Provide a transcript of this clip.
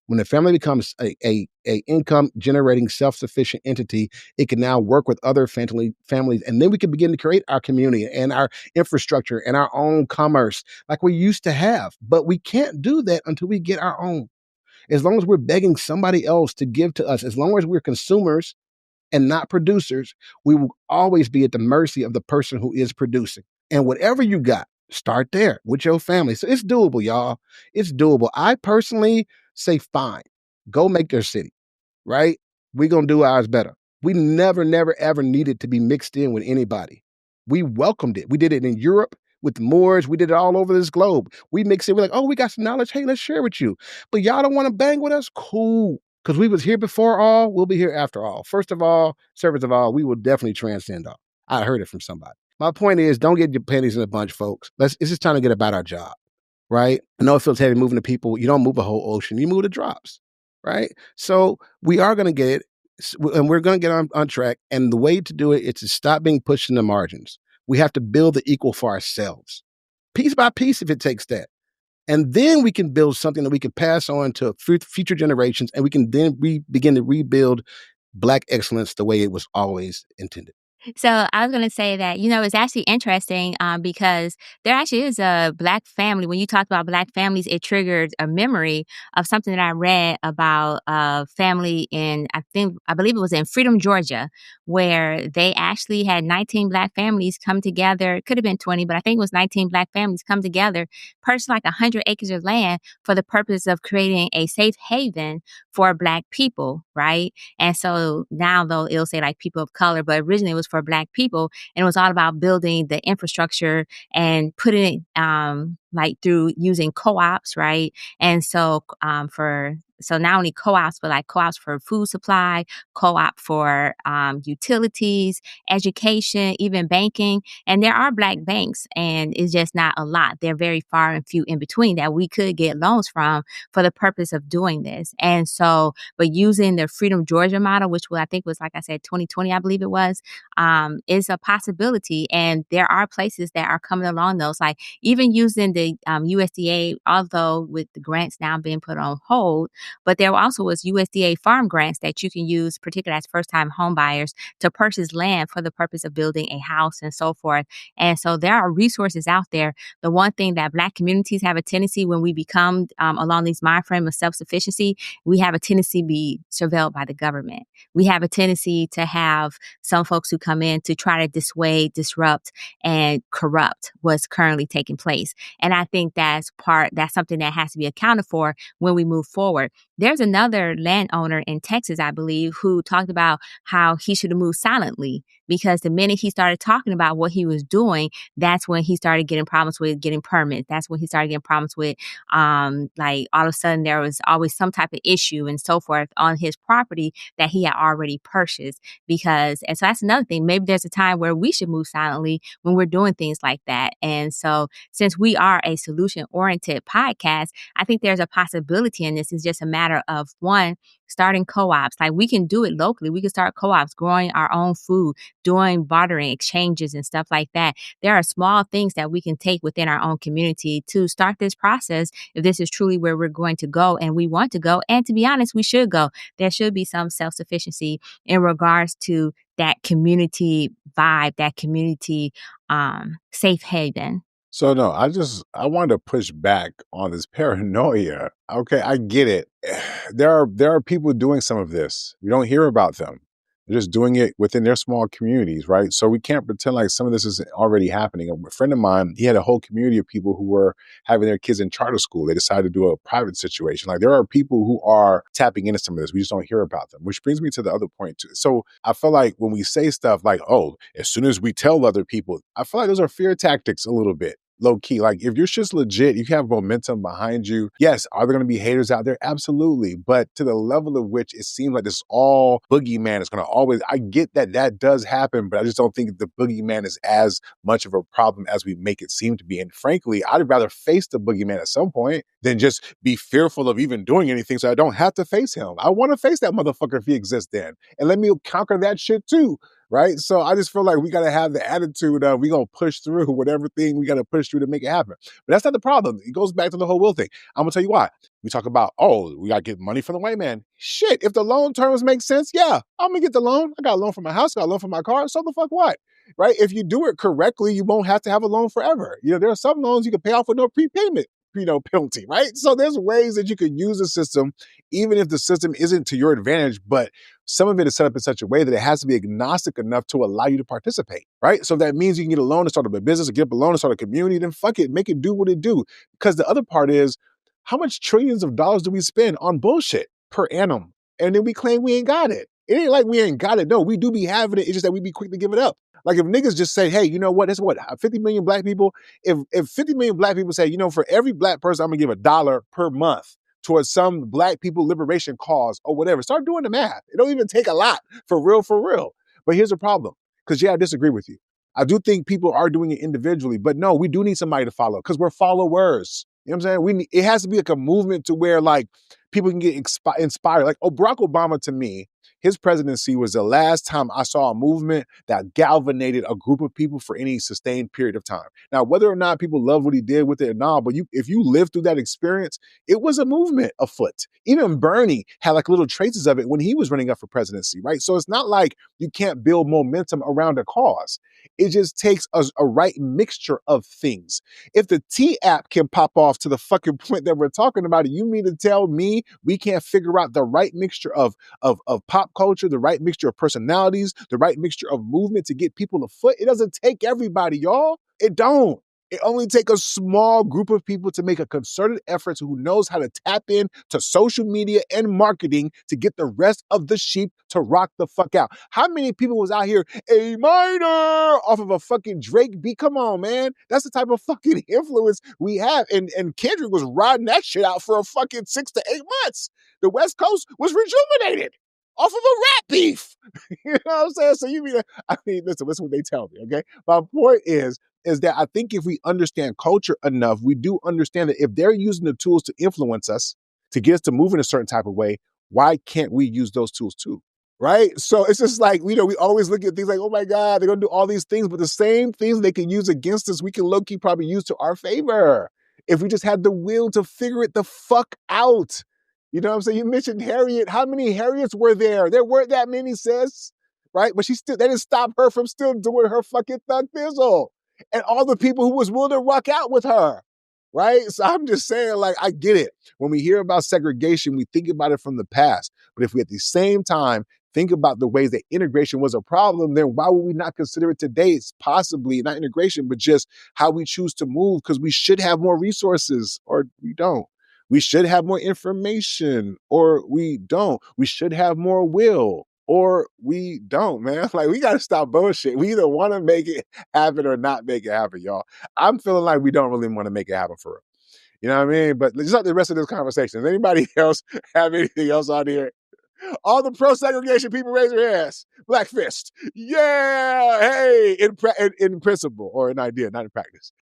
When the family becomes a income generating self-sufficient entity, it can now work with other families. And then we can begin to create our community and our infrastructure and our own commerce like we used to have. But we can't do that until we get our own. As long as we're begging somebody else to give to us, as long as we're consumers and not producers, we will always be at the mercy of the person who is producing. And whatever you got, start there with your family. So it's doable, y'all. It's doable. I personally say, fine, go make their city, right? We're going to do ours better. We never, never, ever needed to be mixed in with anybody. We welcomed it. We did it in Europe with the Moors. We did it all over this globe. We mix it. We're like, oh, we got some knowledge. Hey, let's share with you. But y'all don't want to bang with us? Cool. Because we was here before all, we'll be here after all. First of all, servants of all, we will definitely transcend all. I heard it from somebody. My point is, don't get your panties in a bunch, folks. It's just time to get about our job, right? I know it feels heavy moving the people. You don't move a whole ocean. You move the drops, right? So we are going to get it, and we're going to get on track. And the way to do it is to stop being pushed in the margins. We have to build the equal for ourselves, piece by piece, if it takes that. And then we can build something that we can pass on to future generations, and we can then begin to rebuild Black excellence the way it was always intended. So I was going to say that, it's actually interesting because there actually is a Black family. When you talked about Black families, it triggered a memory of something that I read about a family I believe it was in Freedom, Georgia, where they actually had 19 Black families come together. It could have been 20, but I think it was 19 Black families come together, purchase like 100 acres of land for the purpose of creating a safe haven for Black people, right? And so now, though, it'll say like people of color, but originally it was for Black people. And it was all about building the infrastructure and putting it like through using co-ops, right? And so so not only co-ops, but like co-ops for food supply, co-op for utilities, education, even banking. And there are Black banks, and it's just not a lot. They're very far and few in between that we could get loans from for the purpose of doing this. And so, but using the Freedom Georgia model, which I think was, like I said, 2020, I believe it was, is a possibility. And there are places that are coming along those, like even using the USDA, although with the grants now being put on hold, but there also was USDA farm grants that you can use, particularly as first-time home buyers, to purchase land for the purpose of building a house and so forth. And so there are resources out there. The one thing that Black communities have a tendency when we become along these mind frame of self-sufficiency, we have a tendency to be surveilled by the government. We have a tendency to have some folks who come in to try to dissuade, disrupt, and corrupt what's currently taking place. And I think that's something that has to be accounted for when we move forward. There's another landowner in Texas, I believe, who talked about how he should have moved silently, because the minute he started talking about what he was doing, that's when he started getting problems with getting permits. That's when he started getting problems with, like all of a sudden there was always some type of issue and so forth on his property that he had already purchased. And so that's another thing. Maybe there's a time where we should move silently when we're doing things like that. And so since we are a solution-oriented podcast, I think there's a possibility in this. It's just a matter of, one, starting co-ops. Like we can do it locally. We can start co-ops, growing our own food, doing bartering exchanges and stuff like that. There are small things that we can take within our own community to start this process if this is truly where we're going to go and we want to go. And to be honest, we should go. There should be some self-sufficiency in regards to that community vibe, that community safe haven. So no, I wanted to push back on this paranoia. Okay, I get it. There are people doing some of this. We don't hear about them. They're just doing it within their small communities, right? So we can't pretend like some of this is already happening. A friend of mine, he had a whole community of people who were having their kids in charter school. They decided to do a private situation. Like there are people who are tapping into some of this. We just don't hear about them, which brings me to the other point too. So I feel like when we say stuff like, oh, as soon as we tell other people, I feel like those are fear tactics a little bit. Low key, like if you're just legit, you have momentum behind you. Yes, are there going to be haters out there? Absolutely. But to the level of which it seems like this all boogeyman is going to always, I get that does happen, but I just don't think the boogeyman is as much of a problem as we make it seem to be. And frankly, I'd rather face the boogeyman at some point than just be fearful of even doing anything so I don't have to face him. I want to face that motherfucker if he exists then. And let me conquer that shit too. right? So I just feel like we got to have the attitude of we going to push through whatever thing we got to push through to make it happen. But that's not the problem. It goes back to the whole will thing. I'm going to tell you why. We talk about, oh, we got to get money from the white man. Shit, if the loan terms make sense, yeah, I'm going to get the loan. I got a loan for my house, got a loan for my car. So the fuck what? Right? If you do it correctly, you won't have to have a loan forever. There are some loans you can pay off with no prepayment, penalty, right? So there's ways that you can use the system, even if the system isn't to your advantage, but some of it is set up in such a way that it has to be agnostic enough to allow you to participate, right? So if that means you can get a loan to start up a business or get up a loan to start a community, then fuck it, make it do what it do. Because the other part is, how much trillions of dollars do we spend on bullshit per annum? And then we claim we ain't got it. It ain't like we ain't got it. No, we do be having it. It's just that we be quick to give it up. Like if niggas just say, hey, you know what? That's what, 50 million black people. If 50 million black people say, for every black person, I'm gonna give $1 per month towards some black people liberation cause or whatever. Start doing the math. It don't even take a lot for real, for real. But here's the problem. Because I disagree with you. I do think people are doing it individually, but no, we do need somebody to follow because we're followers. You know what I'm saying? It has to be like a movement to where like people can get inspired. Like, Barack Obama, to me, his presidency was the last time I saw a movement that galvanized a group of people for any sustained period of time. Now, whether or not people love what he did with it or not, but if you lived through that experience, it was a movement afoot. Even Bernie had like little traces of it when he was running up for presidency, right? So it's not like you can't build momentum around a cause. It just takes a right mixture of things. If the T app can pop off to the fucking point that we're talking about, you mean to tell me we can't figure out the right mixture of pop culture, the right mixture of personalities, the right mixture of movement to get people afoot? It doesn't take everybody, y'all. It don't. It only takes a small group of people to make a concerted effort who knows how to tap in to social media and marketing to get the rest of the sheep to rock the fuck out. How many people was out here, A minor, off of a fucking Drake beat? Come on, man. That's the type of fucking influence we have. And Kendrick was riding that shit out for a fucking 6 to 8 months. The West Coast was rejuvenated off of a rap beef. You know what I'm saying? So listen what they tell me, okay? My point is that I think if we understand culture enough, we do understand that if they're using the tools to influence us, to get us to move in a certain type of way, why can't we use those tools too? Right? So it's just like, we always look at things like, oh my God, they're going to do all these things, but the same things they can use against us, we can low-key probably use to our favor if we just had the will to figure it the fuck out. You know what I'm saying? You mentioned Harriet. How many Harriets were there? There weren't that many, sis. Right? But that didn't stop her from still doing her fucking thug thizzle. And all the people who was willing to rock out with her. Right? So I'm just saying, like, I get it. When we hear about segregation, we think about it from the past. But if we at the same time think about the ways that integration was a problem, then why would we not consider it today? It's possibly not integration, but just how we choose to move, because we should have more resources or we don't. We should have more information or we don't. We should have more will or we don't, man. Like, we got to stop bullshit. We either want to make it happen or not make it happen, y'all. I'm feeling like we don't really want to make it happen for real. You know what I mean? But just like the rest of this conversation, does anybody else have anything else on here? All the pro-segregation people raise their hands. Black fist. Yeah. Hey, in principle or in idea, not in practice.